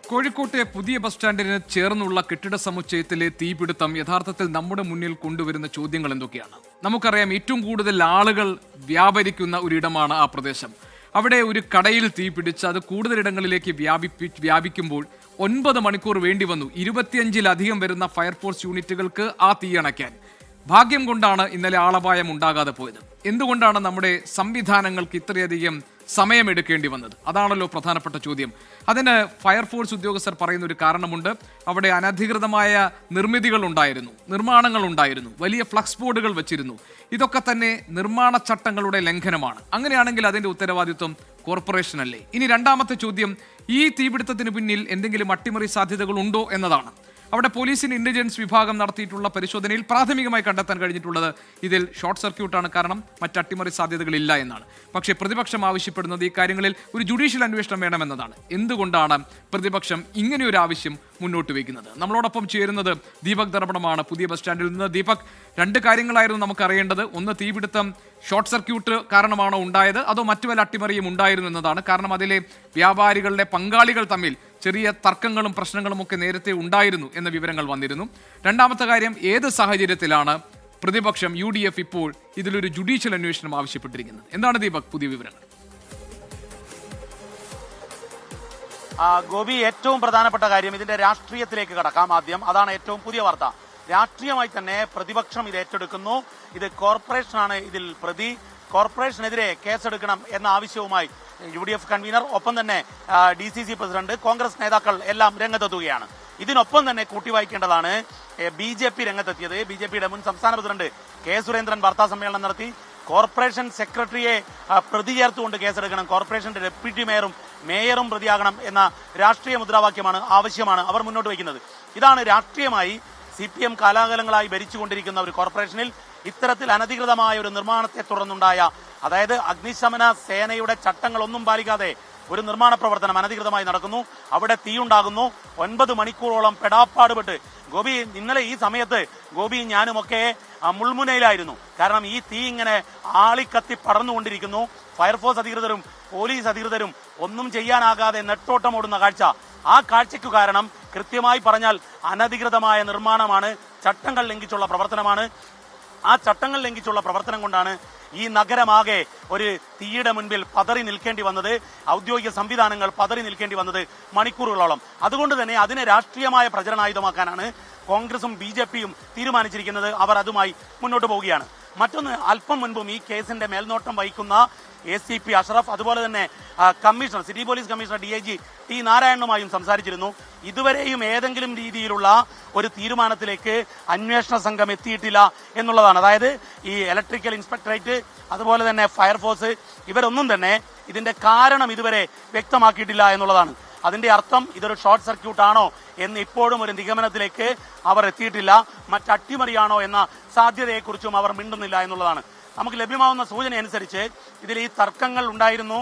കോഴിക്കോട്ടെ പുതിയ ബസ് സ്റ്റാൻഡിന് ചേർന്നുള്ള കെട്ടിട സമുച്ചയത്തിലെ തീപിടുത്തം യഥാർത്ഥത്തിൽ നമ്മുടെ മുന്നിൽ കൊണ്ടുവരുന്ന ചോദ്യങ്ങൾ എന്തൊക്കെയാണ്? നമുക്കറിയാം, ഏറ്റവും കൂടുതൽ ആളുകൾ വ്യാപരിക്കുന്ന ഒരിടമാണ് ആ പ്രദേശം. അവിടെ ഒരു കടയിൽ തീ പിടിച്ച് അത് കൂടുതലിടങ്ങളിലേക്ക് വ്യാപിക്കുമ്പോൾ 9 മണിക്കൂർ വേണ്ടി വന്നു 25-ലധികം വരുന്ന ഫയർഫോഴ്സ് യൂണിറ്റുകൾക്ക് ആ തീ അണയ്ക്കാൻ. ഭാഗ്യം കൊണ്ടാണ് ഇന്നലെ ആളപായം ഉണ്ടാകാതെ പോയത്. എന്തുകൊണ്ടാണ് നമ്മുടെ സംവിധാനങ്ങൾക്ക് ഇത്രയധികം സമയമെടുക്കേണ്ടി വന്നത്? അതാണല്ലോ പ്രധാനപ്പെട്ട ചോദ്യം. അതിന് ഫയർഫോഴ്സ് ഉദ്യോഗസ്ഥർ പറയുന്ന ഒരു കാരണമുണ്ട്. അവിടെ അനധികൃതമായ നിർമ്മിതികൾ ഉണ്ടായിരുന്നു, നിർമ്മാണങ്ങൾ ഉണ്ടായിരുന്നു, വലിയ ഫ്ലക്സ് ബോർഡുകൾ വെച്ചിരുന്നു. ഇതൊക്കെ തന്നെ നിർമ്മാണ ചട്ടങ്ങളുടെ ലംഘനമാണ്. അങ്ങനെയാണെങ്കിൽ അതിന്റെ ഉത്തരവാദിത്വം കോർപ്പറേഷൻ അല്ലേ? ഇനി രണ്ടാമത്തെ ചോദ്യം, ഈ തീപിടുത്തത്തിന് പിന്നിൽ എന്തെങ്കിലും അട്ടിമറി സാധ്യതകൾ ഉണ്ടോ എന്നതാണ്. അവിടെ പോലീസിന് ഇന്റലിജൻസ് വിഭാഗം നടത്തിയിട്ടുള്ള പരിശോധനയിൽ പ്രാഥമികമായി കണ്ടെത്താൻ കഴിഞ്ഞിട്ടുള്ളത് ഇതിൽ ഷോർട്ട് സർക്യൂട്ടാണ് കാരണം, മറ്റ് അട്ടിമറി സാധ്യതകളില്ല എന്നാണ്. പക്ഷേ പ്രതിപക്ഷം ആവശ്യപ്പെടുന്നത് ഈ കാര്യങ്ങളിൽ ഒരു ജുഡീഷ്യൽ അന്വേഷണം വേണമെന്നതാണ്. എന്തുകൊണ്ടാണ് പ്രതിപക്ഷം ഇങ്ങനെയൊരു ആവശ്യം മുന്നോട്ട് വയ്ക്കുന്നത്? നമ്മളോടൊപ്പം ചേരുന്നത് ദീപക് ദർപ്പണമാണ് പുതിയ ബസ് സ്റ്റാൻഡിൽ നിന്ന്. ദീപക്, 2 കാര്യങ്ങളായിരുന്നു നമുക്ക് അറിയേണ്ടത്. ഒന്ന്, തീപിടുത്തം ഷോർട്ട് സർക്യൂട്ട് കാരണമാണോ ഉണ്ടായത്, അതോ മറ്റു വല്ല അട്ടിമറിയും ഉണ്ടായിരുന്നു എന്നതാണ്. കാരണം അതിലെ വ്യാപാരികളുടെ പങ്കാളികൾ തമ്മിൽ ചെറിയ തർക്കങ്ങളും പ്രശ്നങ്ങളും ഒക്കെ നേരത്തെ ഉണ്ടായിരുന്നു എന്ന വിവരങ്ങൾ വന്നിരുന്നു. രണ്ടാമത്തെ കാര്യം, ഏത് സാഹചര്യത്തിലാണ് പ്രതിപക്ഷം UDF ഇപ്പോൾ ഇതിലൊരു ജുഡീഷ്യൽ അന്വേഷണം ആവശ്യപ്പെട്ടിരിക്കുന്നത്? എന്താണ് ദീപക് പുതിയ വിവരങ്ങൾ? ഗോപി, ഏറ്റവും പ്രധാനപ്പെട്ട കാര്യം, ഇതിന്റെ രാഷ്ട്രീയത്തിലേക്ക് കടക്കാം ആദ്യം. അതാണ് ഏറ്റവും പുതിയ വാർത്ത. രാഷ്ട്രീയമായി തന്നെ പ്രതിപക്ഷം ഇത് ഏറ്റെടുക്കുന്നു. ഇത് കോർപ്പറേഷനാണ് ഇതിൽ പ്രതി. കോർപ്പറേഷനെതിരെ കേസെടുക്കണം എന്ന ആവശ്യവുമായി UDF കൺവീനർ, ഒപ്പം തന്നെ DCC പ്രസിഡന്റ്, കോൺഗ്രസ് നേതാക്കൾ എല്ലാം രംഗത്തെത്തുകയാണ്. ഇതിനൊപ്പം തന്നെ കൂട്ടിവായിക്കേണ്ടതാണ് BJP രംഗത്തെത്തിയത്. BJPയുടെ മുൻ സംസ്ഥാന പ്രസിഡന്റ് K സുരേന്ദ്രൻ വാർത്താ സമ്മേളനം നടത്തി. കോർപ്പറേഷൻ സെക്രട്ടറിയെ പ്രതി ചേർത്തുകൊണ്ട് കേസെടുക്കണം, കോർപ്പറേഷന്റെ ഡെപ്യൂട്ടി മേയറും പ്രതിയാകണം എന്ന രാഷ്ട്രീയ മുദ്രാവാക്യമാണ്, ആവശ്യമാണ് അവർ മുന്നോട്ട് വയ്ക്കുന്നത്. ഇതാണ് രാഷ്ട്രീയമായി CPM കാലാകാലങ്ങളായി ഭരിച്ചുകൊണ്ടിരിക്കുന്ന ഒരു കോർപ്പറേഷനിൽ ഇത്തരത്തിൽ അനധികൃതമായ ഒരു നിർമ്മാണത്തെ തുടർന്നുണ്ടായ, അതായത് അഗ്നിശമന സേനയുടെ ചട്ടങ്ങളൊന്നും പാലിക്കാതെ ഒരു നിർമ്മാണ പ്രവർത്തനം അനധികൃതമായി നടക്കുന്നു. അവിടെ തീയുണ്ടാകുന്നു. 9 മണിക്കൂറോളം പെടാപ്പാടുപെട്ട് ഗോപി, ഇന്നലെ ഈ സമയത്ത് ഗോപിയും ഞാനുമൊക്കെ മുൾമുനയിലായിരുന്നു. കാരണം ഈ തീ ഇങ്ങനെ ആളിക്കത്തി പടർന്നുകൊണ്ടിരിക്കുന്നു. ഫയർഫോഴ്സ് അധികൃതരും പോലീസ് അധികൃതരും ഒന്നും ചെയ്യാനാകാതെ നെട്ടോട്ടം ഓടുന്ന കാഴ്ച. ആ കാഴ്ചയ്ക്കു കാരണം കൃത്യമായി പറഞ്ഞാൽ അനധികൃതമായ നിർമ്മാണമാണ്, ചട്ടങ്ങൾ ലംഘിച്ചുള്ള പ്രവർത്തനമാണ്. ആ ചട്ടങ്ങൾ ലംഘിച്ചുള്ള പ്രവർത്തനം കൊണ്ടാണ് ഈ നഗരമാകെ ഒരു തീയുടെ മുൻപിൽ പതറി നിൽക്കേണ്ടി വന്നത്. ഔദ്യോഗിക സംവിധാനങ്ങൾ പതറി നിൽക്കേണ്ടി വന്നത് മണിക്കൂറുകളോളം. അതുകൊണ്ട് തന്നെ അതിനെ രാഷ്ട്രീയമായ പ്രചരണായുധമാക്കാനാണ് കോൺഗ്രസും BJPയും തീരുമാനിച്ചിരിക്കുന്നത്. അവർ അതുമായി മുന്നോട്ട് പോവുകയാണ്. മറ്റൊന്ന്, അല്പം മുൻപും ഈ കേസിന്റെ മേൽനോട്ടം വഹിക്കുന്ന ACP അഷ്റഫ്, അതുപോലെ തന്നെ commissioner, city police commissioner DIG T നാരായണനുമായും സംസാരിച്ചിരുന്നു. ഇതുവരെയും ഏതെങ്കിലും രീതിയിലുള്ള ഒരു തീരുമാനത്തിലേക്ക് അന്വേഷണ സംഘം എത്തിയിട്ടില്ല എന്നുള്ളതാണ്. അതായത് ഈ ഇലക്ട്രിക്കൽ ഇൻസ്പെക്ടറേറ്റ്, അതുപോലെ തന്നെ ഫയർഫോഴ്സ്, ഇവരൊന്നും തന്നെ ഇതിന്റെ കാരണം ഇതുവരെ വ്യക്തമാക്കിയിട്ടില്ല എന്നുള്ളതാണ്. അതിന്റെ അർത്ഥം ഇതൊരു ഷോർട്ട് സർക്യൂട്ട് ആണോ എന്ന് ഇപ്പോഴും ഒരു നിഗമനത്തിലേക്ക് അവർ എത്തിയിട്ടില്ല. മറ്റട്ടിമറിയാണോ എന്ന സാധ്യതയെക്കുറിച്ചും അവർ മിണ്ടുന്നില്ല എന്നുള്ളതാണ്. നമുക്ക് ലഭ്യമാവുന്ന സൂചന അനുസരിച്ച് ഇതിൽ ഈ തർക്കങ്ങൾ ഉണ്ടായിരുന്നു.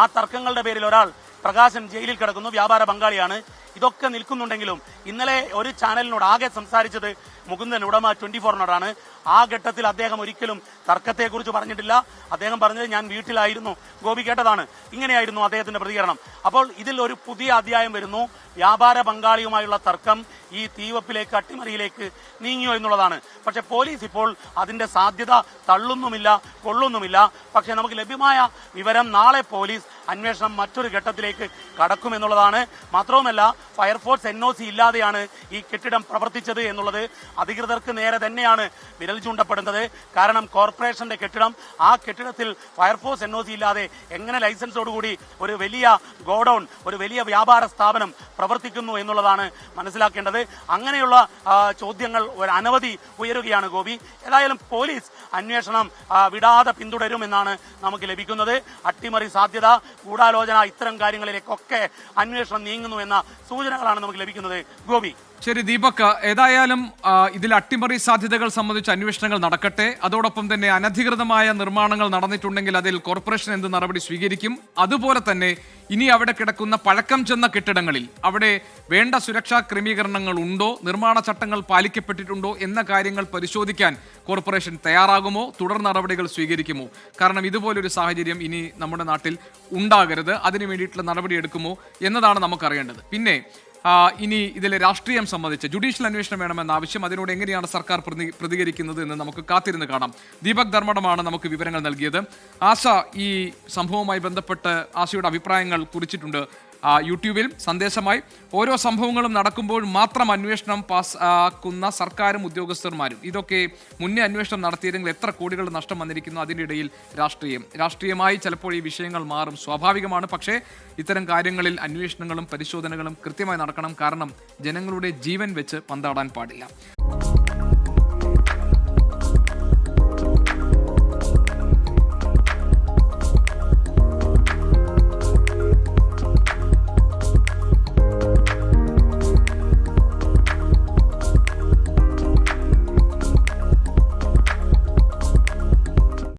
ആ തർക്കങ്ങളുടെ പേരിൽ ഒരാൾ, പ്രകാശൻ, ജയിലിൽ കിടക്കുന്നു, വ്യാപാര പങ്കാളിയാണ്. ഇതൊക്കെ നിൽക്കുന്നുണ്ടെങ്കിലും ഇന്നലെ ഒരു ചാനലിനോട് ആകെ സംസാരിച്ചത് മുകുന്ദൻ, ഉടമ 24-നോടാണ്. ആ ഘട്ടത്തിൽ അദ്ദേഹം ഒരിക്കലും തർക്കത്തെക്കുറിച്ച് പറഞ്ഞിട്ടില്ല. അദ്ദേഹം പറഞ്ഞത് ഞാൻ വീട്ടിലായിരുന്നു. ഗോപി കേട്ടതാണ്. ഇങ്ങനെയായിരുന്നു അദ്ദേഹത്തിന്റെ പ്രതികരണം. അപ്പോൾ ഇതിൽ ഒരു പുതിയ അധ്യായം വരുന്നു. വ്യാപാര പങ്കാളിയുമായുള്ള തർക്കം ഈ തീവപ്പിലേക്ക്, അട്ടിമറിയിലേക്ക് നീങ്ങിയോ എന്നുള്ളതാണ്. പക്ഷെ പോലീസ് ഇപ്പോൾ അതിന്റെ സാധ്യത തള്ളുന്നുമില്ല, കൊള്ളുന്നുമില്ല. പക്ഷെ നമുക്ക് ലഭ്യമായ വിവരം, നാളെ പോലീസ് അന്വേഷണം മറ്റൊരു ഘട്ടത്തിലേക്ക് കടക്കുമെന്നുള്ളതാണ്. മാത്രവുമല്ല, ഫയർഫോഴ്സ് NOC ഇല്ലാതെയാണ് ഈ കെട്ടിടം പ്രവർത്തിച്ചത് എന്നുള്ളത് അധികൃതർക്ക് നേരെ തന്നെയാണ് വിരൽ ചൂണ്ടപ്പെടുന്നത്. കാരണം കോർപ്പറേഷന്റെ കെട്ടിടം, ആ കെട്ടിടത്തിൽ ഫയർഫോഴ്സ് NOC ഇല്ലാതെ എങ്ങനെ ലൈസൻസോടുകൂടി ഒരു വലിയ ഗോഡൌൺ, ഒരു വലിയ വ്യാപാര സ്ഥാപനം പ്രവർത്തിക്കുന്നു എന്നുള്ളതാണ് മനസ്സിലാക്കേണ്ടത്. അങ്ങനെയുള്ള ചോദ്യങ്ങൾ അനവധി ഉയരുകയാണ് ഗോപി. ഏതായാലും പോലീസ് അന്വേഷണം വിടാതെ പിന്തുടരുമെന്നാണ് നമുക്ക് ലഭിക്കുന്നത്. അട്ടിമറി സാധ്യത, ഗൂഢാലോചന, ഇത്തരം കാര്യങ്ങളിലേക്കൊക്കെ അന്വേഷണം നീങ്ങുന്നു എന്ന സൂചനകളാണ് നമുക്ക് ലഭിക്കുന്നത് ഗോപി. ശരി ദീപക്, ഏതായാലും ഇതിൽ അട്ടിമറി സാധ്യതകൾ സംബന്ധിച്ച് അന്വേഷണങ്ങൾ നടക്കട്ടെ. അതോടൊപ്പം തന്നെ അനധികൃതമായ നിർമ്മാണങ്ങൾ നടന്നിട്ടുണ്ടെങ്കിൽ അതിൽ കോർപ്പറേഷൻ എന്ത് നടപടി സ്വീകരിക്കും? അതുപോലെ തന്നെ ഇനി അവിടെ കിടക്കുന്ന പഴക്കം ചെന്ന കെട്ടിടങ്ങളിൽ അവിടെ വേണ്ട സുരക്ഷാ ക്രമീകരണങ്ങൾ ഉണ്ടോ, നിർമ്മാണ ചട്ടങ്ങൾ പാലിക്കപ്പെട്ടിട്ടുണ്ടോ എന്ന കാര്യങ്ങൾ പരിശോധിക്കാൻ കോർപ്പറേഷൻ തയ്യാറാകുമോ, തുടർ നടപടികൾ സ്വീകരിക്കുമോ? കാരണം ഇതുപോലൊരു സാഹചര്യം ഇനി നമ്മുടെ നാട്ടിൽ ഉണ്ടാകരുത്. അതിനു വേണ്ടിയിട്ടുള്ള നടപടി എടുക്കുമോ എന്നതാണ് നമുക്കറിയേണ്ടത്. പിന്നെ ഇനി ഇതിലെ രാഷ്ട്രീയം സംബന്ധിച്ച് ജുഡീഷ്യൽ അന്വേഷണം വേണമെന്ന ആവശ്യം, അതിനോട് എങ്ങനെയാണ് സർക്കാർ പ്രതികരിക്കുന്നത് എന്ന് നമുക്ക് കാത്തിരുന്ന് കാണാം. ദീപക് ധർമ്മടമാണ് നമുക്ക് വിവരങ്ങൾ നൽകിയത്. ആശ ഈ സംഭവവുമായി ബന്ധപ്പെട്ട് ആശയുടെ അഭിപ്രായങ്ങൾ കുറിച്ചിട്ടുണ്ട് യൂട്യൂബിൽ സന്ദേശമായി. ഓരോ സംഭവങ്ങളും നടക്കുമ്പോൾ മാത്രം അന്വേഷണം പാസ്സാക്കുന്ന സർക്കാരും ഉദ്യോഗസ്ഥന്മാരും, ഇതൊക്കെ മുന്നേ അന്വേഷണം നടത്തിയിരുന്നെങ്കിൽ എത്ര കോടികളുടെ നഷ്ടം വന്നിരിക്കുന്നു. അതിൻ്റെ ഇടയിൽ രാഷ്ട്രീയമായി ചിലപ്പോൾ ഈ വിഷയങ്ങൾ മാറും, സ്വാഭാവികമാണ്. പക്ഷേ ഇത്തരം കാര്യങ്ങളിൽ അന്വേഷണങ്ങളും പരിശോധനകളും കൃത്യമായി നടക്കണം. കാരണം ജനങ്ങളുടെ ജീവൻ വെച്ച് പന്താടാൻ പാടില്ല.